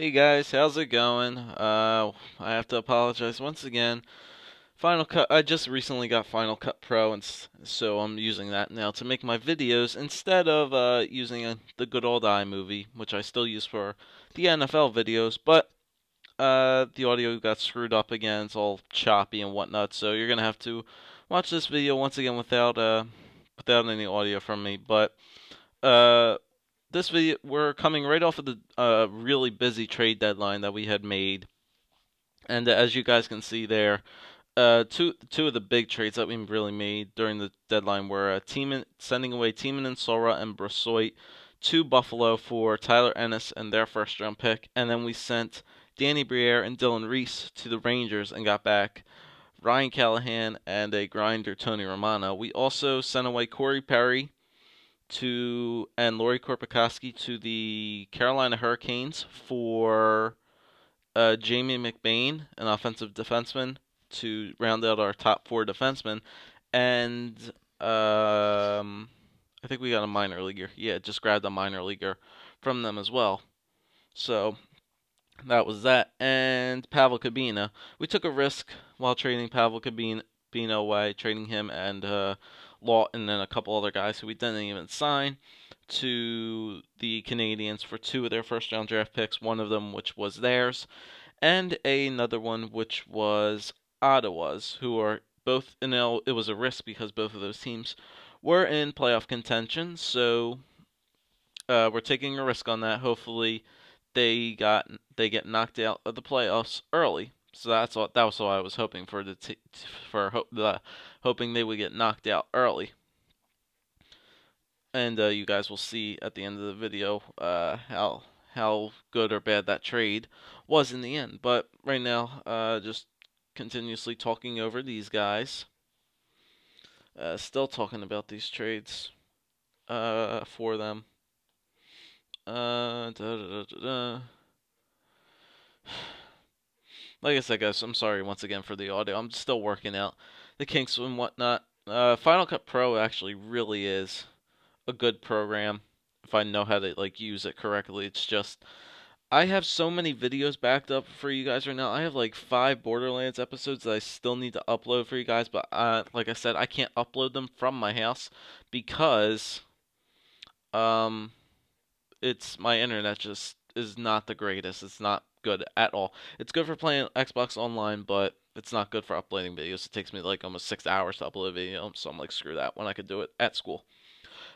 Hey guys, how's it going? I have to apologize once again. Final Cut, I just recently got Final Cut Pro, and so I'm using that now to make my videos instead of using the good old iMovie, which I still use for the NFL videos. But the audio got screwed up again; it's all choppy and whatnot. So you're gonna have to watch this video once again without any audio from me. But uh, this video, we're coming right off of the really busy trade deadline that we had made, and as you guys can see there, two of the big trades that we really made during the deadline were sending away Tiemann and Sora and Brossoit to Buffalo for Tyler Ennis and their first round pick, and then we sent Danny Briere and Dylan Reese to the Rangers and got back Ryan Callahan and a grinder Tony Romano. We also sent away Corey Perry and Lori Korpikoski to the Carolina Hurricanes for Jamie McBain, an offensive defenseman, to round out our top four defensemen, and I think we got a minor leaguer. Yeah, just grabbed a minor leaguer from them as well. So that was that. And Pavel Kabina. We took a risk while trading Pavel Kabina away, trading him and Lawton and a couple other guys who we didn't even sign to the Canadians for two of their first round draft picks, one of them which was theirs, and another one which was Ottawa's, who are both, it was a risk because both of those teams were in playoff contention, so we're taking a risk on that. Hopefully they get knocked out of the playoffs early. So that was what I was hoping for hoping they would get knocked out early. And you guys will see at the end of the video how good or bad that trade was in the end. But right now, just continuously talking over these guys. Still talking about these trades for them. Da, da, da, Like I said, guys, I'm sorry once again for the audio. I'm still working out the kinks and whatnot. Final Cut Pro actually really is a good program if I know how to use it correctly. It's just I have so many videos backed up for you guys right now. I have like 5 Borderlands episodes that I still need to upload for you guys, but like I said, I can't upload them from my house because um it's my internet just is not the greatest. It's not good at all. It's good for playing Xbox Online, but it's not good for uploading videos. It takes me like almost 6 hours to upload a video, so I'm like, screw that when I could do it at school.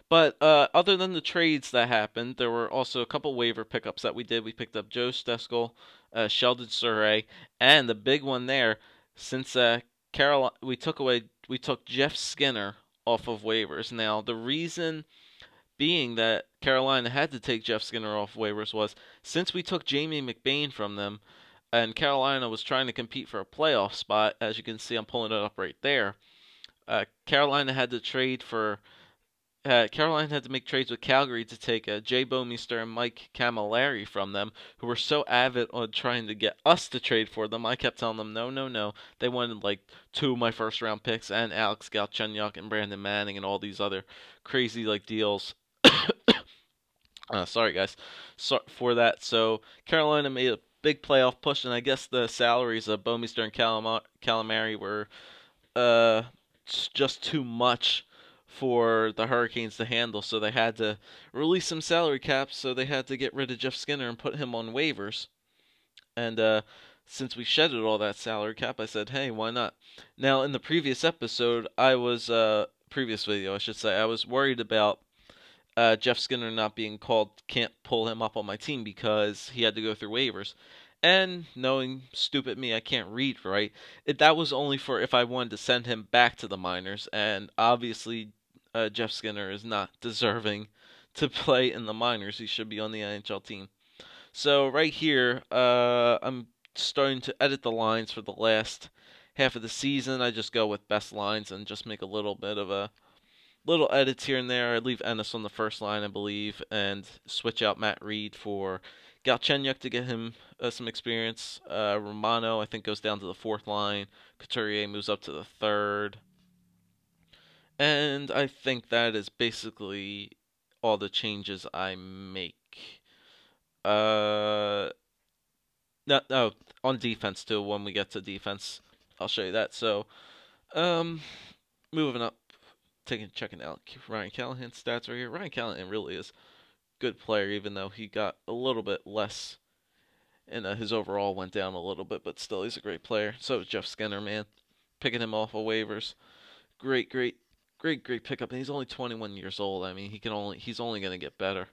But other than the trades that happened, there were also a couple waiver pickups that we did. We picked up Joe Steskel, Sheldon Surrey, and the big one there, since we took Jeff Skinner off of waivers. Now the reason being that Carolina had to take Jeff Skinner off waivers was since we took Jamie McBain from them, and Carolina was trying to compete for a playoff spot. As you can see, I'm pulling it up right there. Carolina had to trade for Carolina had to make trades with Calgary to take Jay Bomeister and Mike Camilleri from them, who were so avid on trying to get us to trade for them. I kept telling them, no, no, no. They wanted like 2 of my first round picks and Alex Galchenyuk and Brandon Manning and all these other crazy deals. Sorry, guys, for that. So Carolina made a big playoff push, and I guess the salaries of Bomeister and Calamari were uh, just too much for the Hurricanes to handle, so they had to release some salary caps, so they had to get rid of Jeff Skinner and put him on waivers. And since we shedded all that salary cap, I said, hey, why not? Now, in the previous episode, previous video, I should say, I was worried about Jeff Skinner not being called, can't pull him up on my team because he had to go through waivers. And knowing stupid me, I can't read right. That was only for if I wanted to send him back to the minors, and obviously Jeff Skinner is not deserving to play in the minors. He should be on the NHL team. So right here, I'm starting to edit the lines for the last half of the season. I just go with best lines and just make a little bit of a little edits here and there. I leave Ennis on the first line, I believe, and switch out Matt Reed for Galchenyuk to get him some experience. Romano, I think, goes down to the fourth line. Couturier moves up to the third. And I think that is basically all the changes I make. No, no, on defense too. When we get to defense, I'll show you that. So, um, moving up, checking out Ryan Callahan's stats right here. Ryan Callahan really is a good player, even though he got a little bit less and his overall went down a little bit, but still he's a great player. So is Jeff Skinner, man, picking him off of waivers. Great, great, great pickup, and he's only 21 years old. I mean, he's only gonna get better.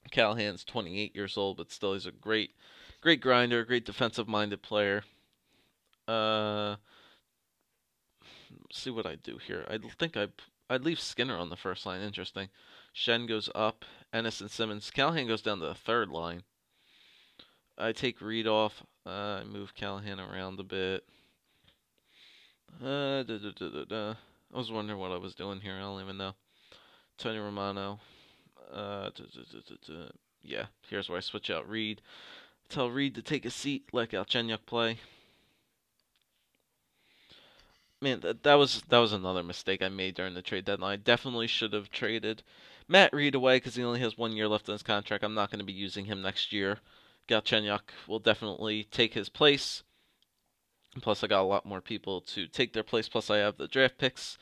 Callahan's 28 years old, but still he's a great grinder, great defensive-minded player. Uh, see what I do here. I think I'd leave Skinner on the first line. Interesting. Shen goes up. Ennis and Simmons. Callahan goes down to the third line. I take Reed off. I move Callahan around a bit. I was wondering what I was doing here. I don't even know. Tony Romano. Yeah, here's where I switch out Reed. Tell Reed to take a seat, let Galchenyuk play. Man, that was another mistake I made during the trade deadline. I definitely should have traded Matt Reed away because he only has 1 year left on his contract. I'm not going to be using him next year. Galchenyuk will definitely take his place. Plus, I got a lot more people to take their place. Plus, I have the draft picks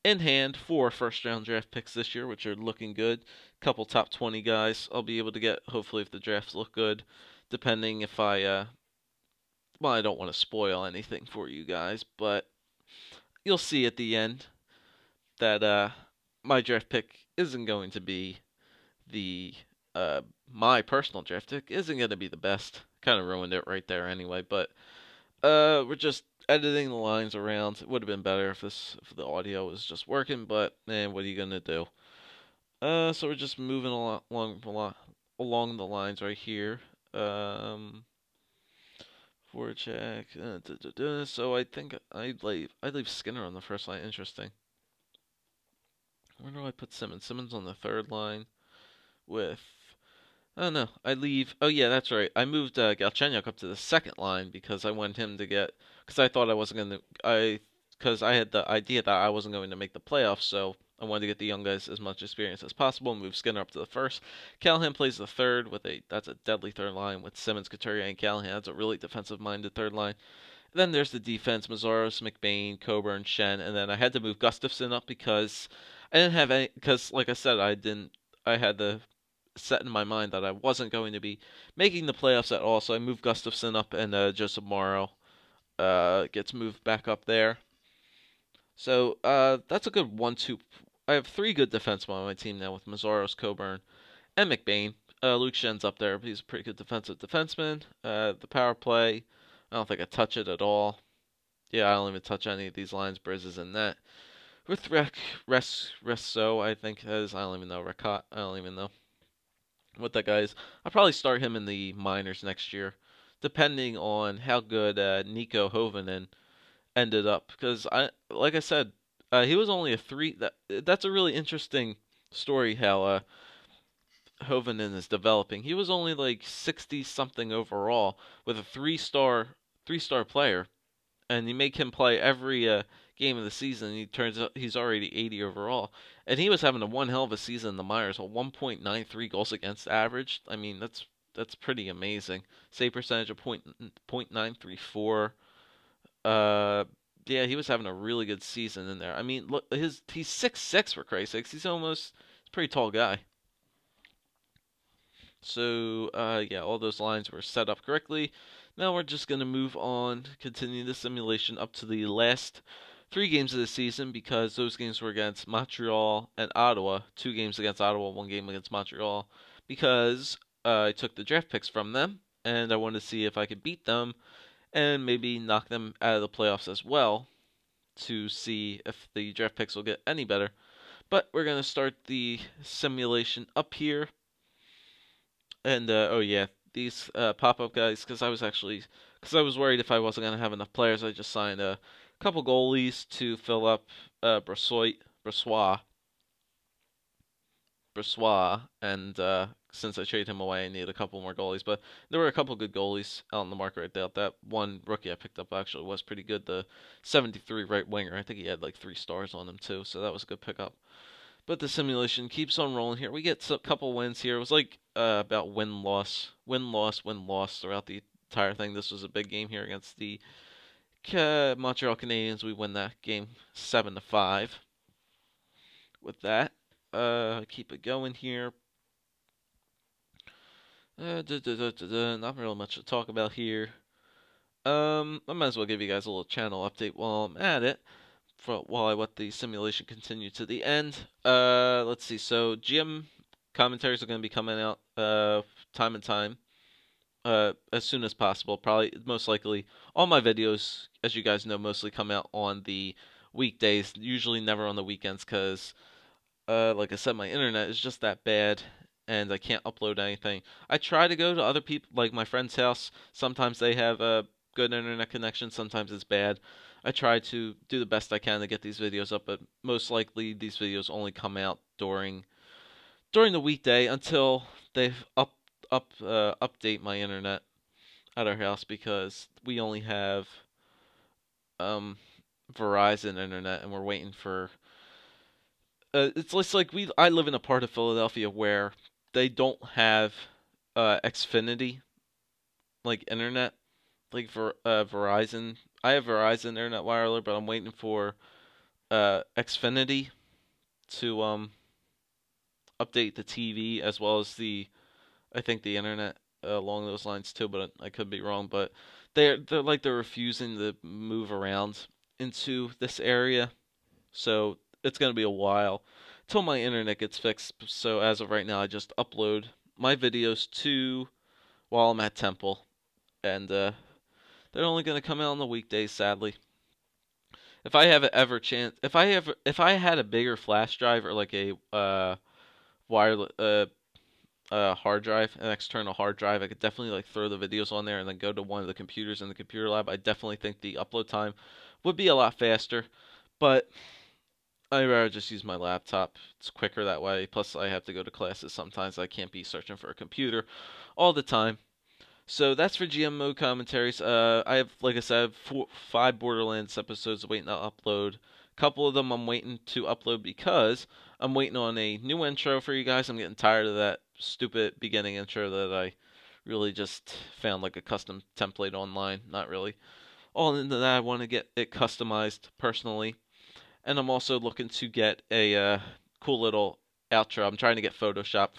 in hand, 4 first-round draft picks this year, which are looking good. Couple top 20 guys I'll be able to get, hopefully, if the drafts look good. Depending if I don't want to spoil anything for you guys, but you'll see at the end that my draft pick isn't going to be the my personal draft pick isn't going to be the best. Kind of ruined it right there anyway, but we're just editing the lines around. It would have been better if the audio was just working, but man, what are you gonna do? So we're just moving along the lines right here. Forecheck. So I think I'd leave Skinner on the first line. Interesting. Where do I put Simmons? Simmons on the third line with. Oh no, I leave. Oh yeah, that's right. I moved Galchenyuk up to the second line because I wanted him to get. Because I thought I wasn't gonna. Because I had the idea that I wasn't going to make the playoffs, so I wanted to get the young guys as much experience as possible. Move Skinner up to the first. Callahan plays the third with that's a deadly third line with Simmons, Couturier, and Callahan. That's a really defensive-minded third line. Then there's the defense: Mazaros, McBain, Coburn, Shen, and then I had to move Gustafson up because I didn't have any. Because like I said, I didn't. I had the set in my mind that I wasn't going to be making the playoffs at all, so I moved Gustafson up, and Joseph Morrow gets moved back up there. So that's a good 1-2. I have 3 good defensemen on my team now with Mazaros, Coburn, and McBain. Luke Shen's up there, but he's a pretty good defensive defenseman. The power play, I don't think I touch it at all. Yeah, I don't even touch any of these lines. Briz is in net. With Resso, I think as I don't even know. Recot, I don't even know what that guy is. I'll probably start him in the minors next year, depending on how good Nico Hovinen ended up. Because like I said, he was only a 3. That's a really interesting story how Hovinen is developing. He was only like 60 something overall with a 3-star player, and you make him play every game of the season, and he turns out he's already 80 overall. And he was having a one hell of a season in the Myers, a 1.93 goals against average. I mean, that's pretty amazing. Save percentage of .934. Yeah, he was having a really good season in there. I mean, look, he's 6'6" for Christ's sakes. He's a pretty tall guy. So, yeah, all those lines were set up correctly. Now we're just going to move on, continue the simulation up to the last 3 games of the season because those games were against Montreal and Ottawa. 2 games against Ottawa, 1 game against Montreal because I took the draft picks from them and I wanted to see if I could beat them and maybe knock them out of the playoffs as well to see if the draft picks will get any better. But we're going to start the simulation up here. And oh yeah, these pop-up guys, because I was worried if I wasn't gonna have enough players. I just signed a couple goalies to fill up Brossoit, and since I traded him away, I need a couple more goalies. But there were a couple good goalies out in the market right there. That one rookie I picked up actually was pretty good. The 73 right winger, I think he had like 3 stars on him too, so that was a good pickup. But the simulation keeps on rolling here. We get a couple wins here. It was like about win loss, win loss, win loss throughout the entire thing. This was a big game here against the Montreal Canadiens. We win that game 7-5. With that, keep it going here. Not really much to talk about here. I might as well give you guys a little channel update while I'm at it. While I let the simulation continue to the end. Let's see. So GM commentaries are going to be coming out time and time. As soon as possible. Probably, most likely, all my videos, as you guys know, mostly come out on the weekdays. Usually never on the weekends, because, like I said, my internet is just that bad, and I can't upload anything. I try to go to other people, like my friend's house. Sometimes they have a good internet connection. Sometimes it's bad. I try to do the best I can to get these videos up, but most likely these videos only come out during the weekday until they update my internet at our house, because we only have Verizon internet, and we're waiting for. It's just like I live in a part of Philadelphia where they don't have Xfinity like internet, like for Verizon. I have Verizon internet wireless, but I'm waiting for Xfinity to update the TV, as well as I think the internet along those lines too, but I could be wrong. But they're refusing to move around into this area, so it's gonna be a while till my internet gets fixed. So as of right now, I just upload my videos to while I'm at Temple, and they're only gonna come out on the weekdays, sadly. If I have ever chance, if I had a bigger flash drive, or like a wireless hard drive, an external hard drive, I could definitely like throw the videos on there and then go to one of the computers in the computer lab. I definitely think the upload time would be a lot faster, but I'd rather just use my laptop. It's quicker that way. Plus, I have to go to classes sometimes. I can't be searching for a computer all the time. So that's for GMO commentaries. I have, like I said, 5 Borderlands episodes waiting to upload. A couple of them I'm waiting to upload because I'm waiting on a new intro for you guys. I'm getting tired of that stupid beginning intro that I really just found like a custom template online. Not really all into that. I want to get it customized personally. And I'm also looking to get a cool little outro. I'm trying to get Photoshop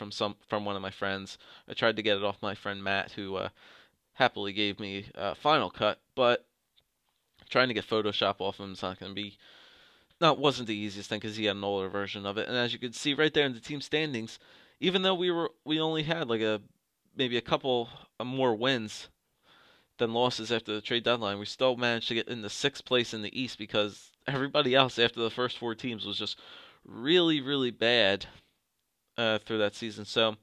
from one of my friends. I tried to get it off my friend Matt, who happily gave me Final Cut, but trying to get Photoshop off him is not going to be. No, it wasn't the easiest thing because he had an older version of it. And as you can see right there in the team standings, even though we only had like maybe a couple more wins than losses after the trade deadline, we still managed to get into 6th place in the East, because everybody else after the first 4 teams was just really, really bad through that season. So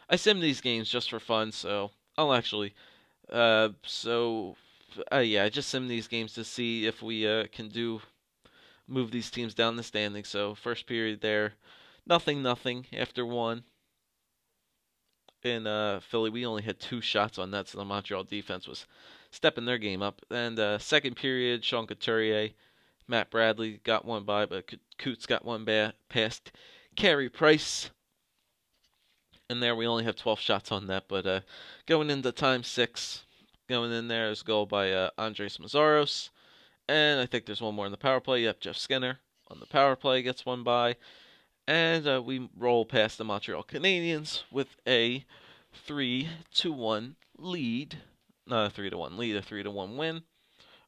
I sim these games just for fun. So I'll actually, yeah, I just sim these games to see if we can move these teams down the standings. So first period there, nothing after 1. In Philly, we only had 2 shots on net, so the Montreal defense was stepping their game up. And second period, Sean Couturier, Matt Bradley got one by, but Coots got one past Carey Price. And there we only have 12 shots on net, but going into time 6, going in there is a goal by Andres Mazzaros. And I think there's one more in the power play. Yep, Jeff Skinner on the power play gets one by. And we roll past the Montreal Canadiens with a 3-1 lead. Not a 3-1 lead, a 3-1 win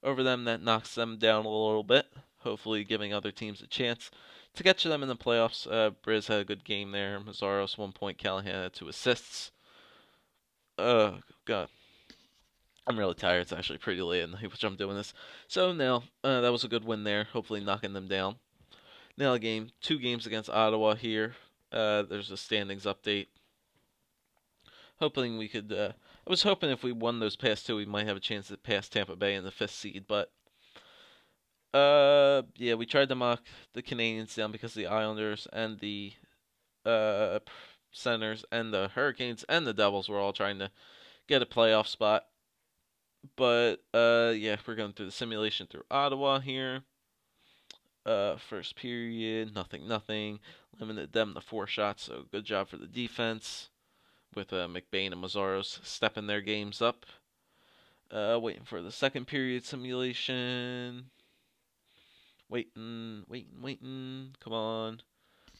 over them. That knocks them down a little bit, hopefully giving other teams a chance to get to them in the playoffs. Briz had a good game there. Mazzaros 1 point. Callahan had 2 assists. God. I'm really tired. It's actually pretty late at night, which I'm doing this. So now, that was a good win there. Hopefully knocking them down. Now game, 2 games against Ottawa here. There's a standings update. Hoping we could. I was hoping if we won those past 2, we might have a chance to pass Tampa Bay in the 5th seed. But yeah, we tried to knock the Canadiens down because the Islanders and the Senators and the Hurricanes and the Devils were all trying to get a playoff spot. But yeah, we're going through the simulation through Ottawa here. First period, nothing. Limited them to 4 shots, so good job for the defense with McBain and Mazzaros stepping their games up. Waiting for the second period simulation. Waiting. Come on.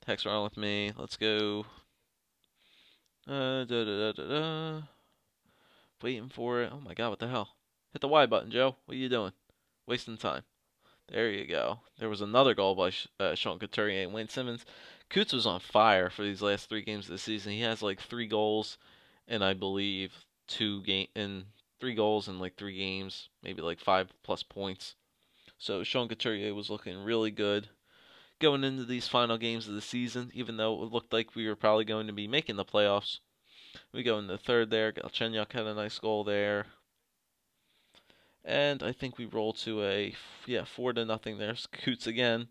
Text around with me. Let's go. Da da da da da. Waiting for it. Oh my god, what the hell? Hit the Y button, Joe. What are you doing? Wasting time. There you go. There was another goal by Sean Couturier and Wayne Simmons. Coots was on fire for these last 3 games of the season. He has like 3 goals and I believe 3 goals in like 3 games, maybe like 5+ points. So Sean Couturier was looking really good going into these final games of the season, even though it looked like we were probably going to be making the playoffs. We go in the third there. Galchenyuk had a nice goal there. And I think we roll to a 4-0 there. Coots again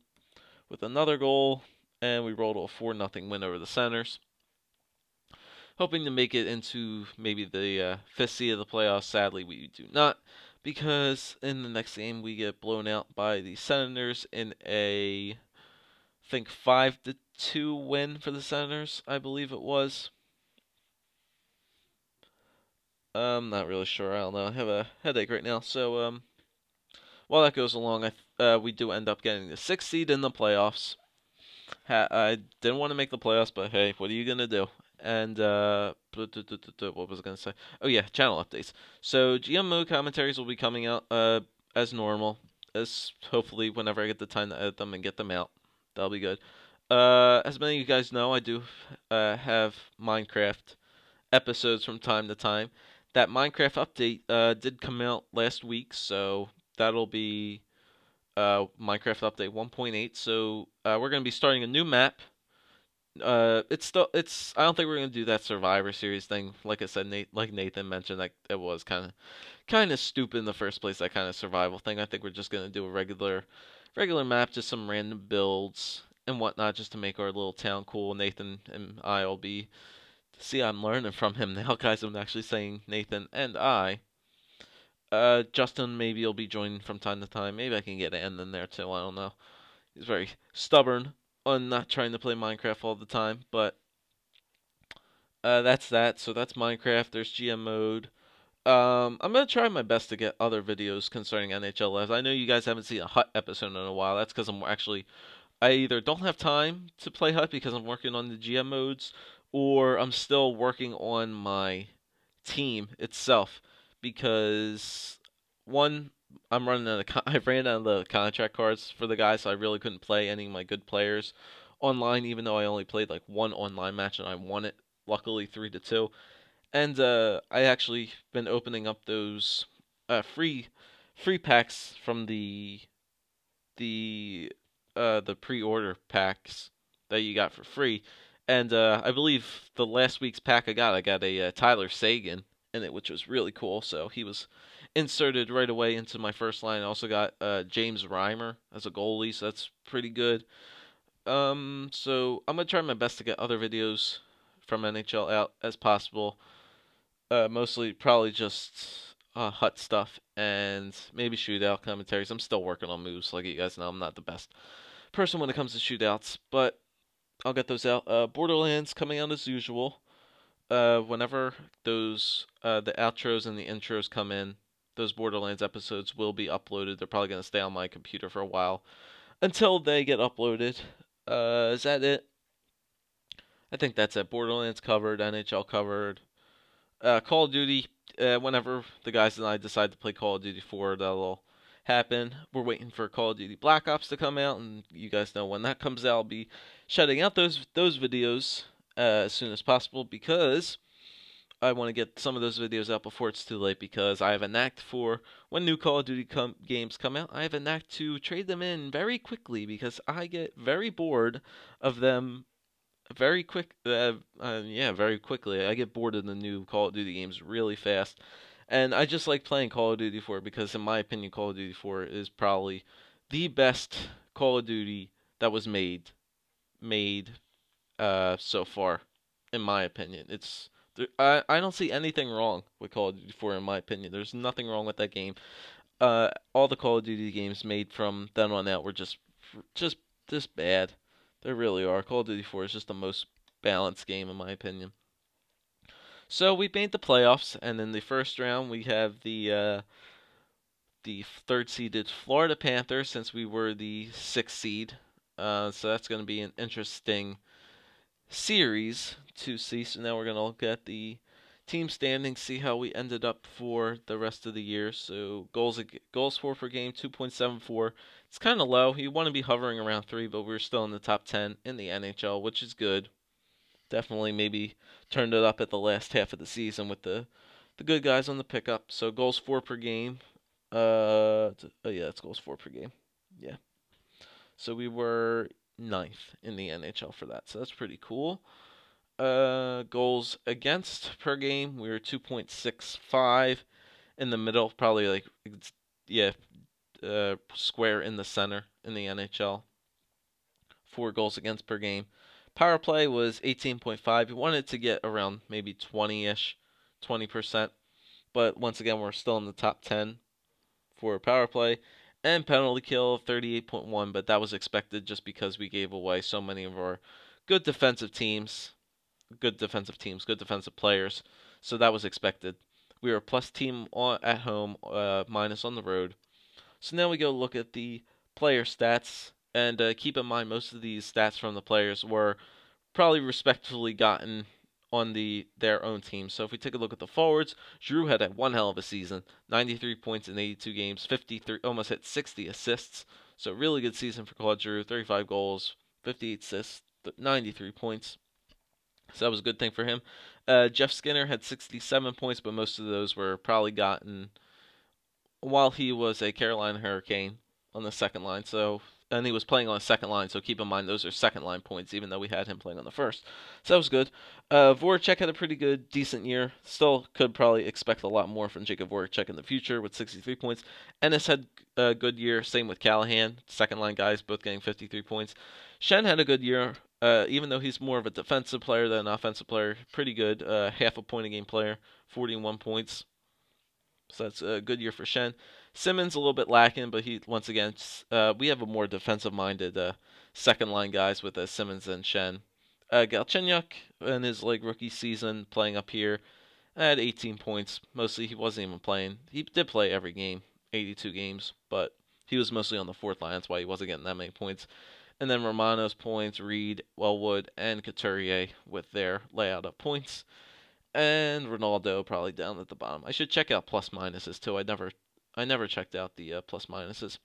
with another goal, and we roll to a 4-0 win over the Senators. Hoping to make it into maybe the 5th seed of the playoffs. Sadly, we do not, because in the next game we get blown out by the Senators in a, I think 5-2 win for the Senators, I believe it was. I'm not really sure. I don't know. I have a headache right now. So while that goes along, we do end up getting the 6th seed in the playoffs. I didn't want to make the playoffs, but hey, what are you gonna do? And what was I gonna say? Oh yeah, channel updates. So GMO commentaries will be coming out as normal, as hopefully whenever I get the time to edit them and get them out, that'll be good. As many of you guys know, I do have Minecraft episodes from time to time. That Minecraft update did come out last week, so that'll be Minecraft update 1.8. So we're gonna be starting a new map. I don't think we're gonna do that Survivor Series thing. Like I said, like Nathan mentioned, that it was kind of stupid in the first place. That kind of survival thing. I think we're just gonna do a regular map, just some random builds and whatnot, just to make our little town cool. Nathan and I will be. See, I'm learning from him now, guys. I'm actually saying Nathan and I. Justin maybe will be joining from time to time. Maybe I can get an in there too. I don't know. He's very stubborn on not trying to play Minecraft all the time, but that's that. So that's Minecraft. There's GM mode. I'm gonna try my best to get other videos concerning NHL Lives. I know you guys haven't seen a Hut episode in a while. That's because I either don't have time to play Hut because I'm working on the GM modes, or I'm still working on my team itself because one, I ran out of the contract cards for the guys, so I really couldn't play any of my good players online, even though I only played like 1 online match and I won it, luckily 3-2. And I actually been opening up those free packs from the pre-order packs that you got for free. And I believe the last week's pack I got a Tyler Seguin in it, which was really cool. So he was inserted right away into my first line. I also got James Reimer as a goalie, so that's pretty good. So I'm gonna try my best to get other videos from NHL out as possible. Mostly probably just Hut stuff and maybe shootout commentaries. I'm still working on moves, like you guys know. I'm not the best person when it comes to shootouts, but I'll get those out. Borderlands coming out as usual. Whenever those the outros and the intros come in, those Borderlands episodes will be uploaded. They're probably gonna stay on my computer for a while until they get uploaded. Is that it? I think that's it. Borderlands covered, NHL covered. Call of Duty. Whenever the guys and I decide to play Call of Duty 4, that'll happen. We're waiting for Call of Duty Black Ops to come out, and you guys know when that comes out, I'll be shutting out those videos as soon as possible because I want to get some of those videos out before it's too late, because I have a knack for when new Call of Duty games come out, I have a knack to trade them in very quickly because I get very bored of them very very quickly. I get bored of the new Call of Duty games really fast. And I just like playing Call of Duty 4 because, in my opinion, Call of Duty 4 is probably the best Call of Duty that was made so far, in my opinion. I don't see anything wrong with Call of Duty 4, in my opinion. There's nothing wrong with that game. All the Call of Duty games made from then on out were just just bad. They really are. Call of Duty 4 is just the most balanced game in my opinion. So we made the playoffs, and in the first round we have the third seeded Florida Panthers, since we were the sixth seed. So that's going to be an interesting series to see. So now we're going to look at the team standings, see how we ended up for the rest of the year. So goals for per game 2.74. It's kind of low. You want to be hovering around 3, but we're still in the top 10 in the NHL, which is good. Definitely maybe turned it up at the last half of the season with the good guys on the pickup. So goals for per game. Yeah, it's goals for per game. Yeah. So we were ninth in the NHL for that. So that's pretty cool. Goals against per game, we were 2.65 in the middle, probably like yeah, square in the center in the NHL. 4 goals against per game. Power play was 18.5. We wanted to get around maybe 20-ish, 20%. But once again, we're still in the top 10 for power play. And penalty kill 38.1, but that was expected just because we gave away so many of our good defensive good defensive players. So that was expected. We were a plus team at home, minus on the road. So now we go look at the player stats, and keep in mind most of these stats from the players were probably respectively gotten on their own team. So if we take a look at the forwards, Drew had one hell of a season, 93 points in 82 games, 53, almost hit 60 assists. So really good season for Claude Drew, 35 goals, 58 assists, 93 points. So that was a good thing for him. Jeff Skinner had 67 points, but most of those were probably gotten while he was a Carolina Hurricane on the second line. And he was playing on the second line, so keep in mind those are second line points, even though we had him playing on the first. So that was good. Voracek had a pretty good, decent year. Still could probably expect a lot more from Jacob Voracek in the future with 63 points. Ennis had a good year, same with Callahan. Second line guys both getting 53 points. Shen had a good year, even though he's more of a defensive player than an offensive player. Pretty good, half a point a game player, 41 points. So that's a good year for Shen. Simmons a little bit lacking, but he once again we have a more defensive-minded second line guys with Simmons and Shen. Galchenyuk in his rookie season playing up here had 18 points. Mostly he wasn't even playing. He did play every game, 82 games, but he was mostly on the fourth line. That's why he wasn't getting that many points. And then Romano's points, Reed, Wellwood, and Couturier with their layout of points. And Ronaldo probably down at the bottom. I should check out plus minuses too. I never checked out the plus minuses.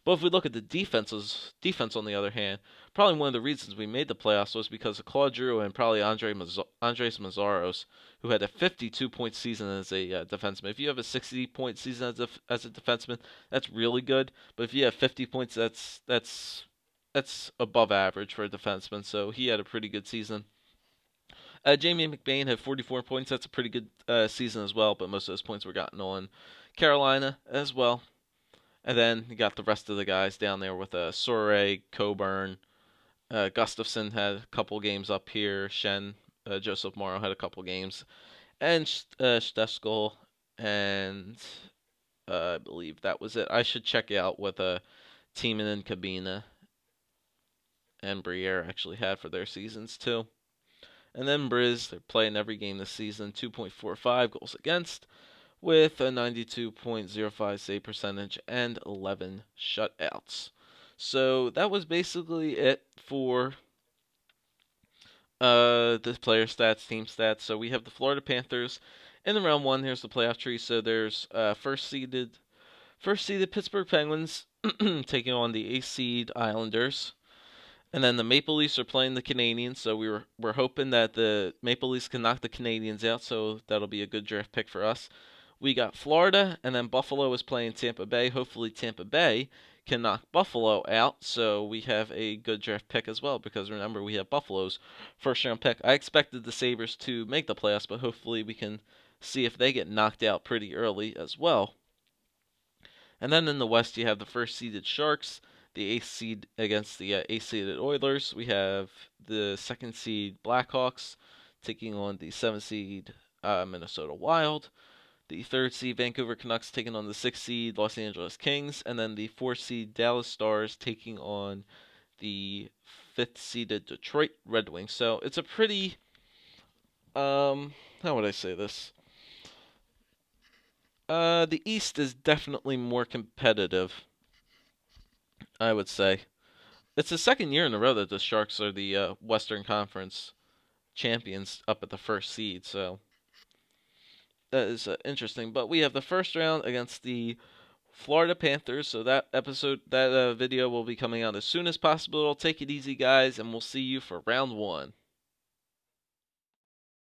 But if we look at the defense on the other hand, probably one of the reasons we made the playoffs was because of Claude Drew and probably Andres Mazzaros, who had a 52-point season as a defenseman. If you have a 60-point season as a defenseman, that's really good. But if you have 50 points, that's above average for a defenseman. So he had a pretty good season. Jamie McBain had 44 points. That's a pretty good season as well, but most of those points were gotten on Carolina as well. And then you got the rest of the guys down there with Soray, Coburn, Gustafson had a couple games up here. Shen, Joseph Morrow had a couple games. And Steskol, and I believe that was it. I should check out what Tiemann and Cabina and Briere actually had for their seasons too. And then Briz, they're playing every game this season, 2.45 goals against, with a 92.05 save percentage and 11 shutouts. So that was basically it for the player stats, team stats. So we have the Florida Panthers in the round one. Here's the playoff tree. So there's first seeded Pittsburgh Penguins taking on the 8th seed Islanders. And then the Maple Leafs are playing the Canadiens, so we're hoping that the Maple Leafs can knock the Canadiens out, so that'll be a good draft pick for us. We got Florida, and then Buffalo is playing Tampa Bay. Hopefully Tampa Bay can knock Buffalo out, so we have a good draft pick as well, because remember, we have Buffalo's first-round pick. I expected the Sabres to make the playoffs, but hopefully we can see if they get knocked out pretty early as well. And then in the West, you have the first-seeded Sharks, the 8th seed against the 8th seeded Oilers. We have the 2nd seed Blackhawks taking on the 7th seed Minnesota Wild. The 3rd seed Vancouver Canucks taking on the 6th seed Los Angeles Kings, and then the 4th seed Dallas Stars taking on the 5th seeded Detroit Red Wings. So it's a pretty, how would I say this? The East is definitely more competitive, I would say. It's the 2nd year in a row that the Sharks are the Western Conference champions up at the 1st seed, so that is interesting. But we have the first round against the Florida Panthers, so that video will be coming out as soon as possible. Take it easy, guys, and we'll see you for round 1.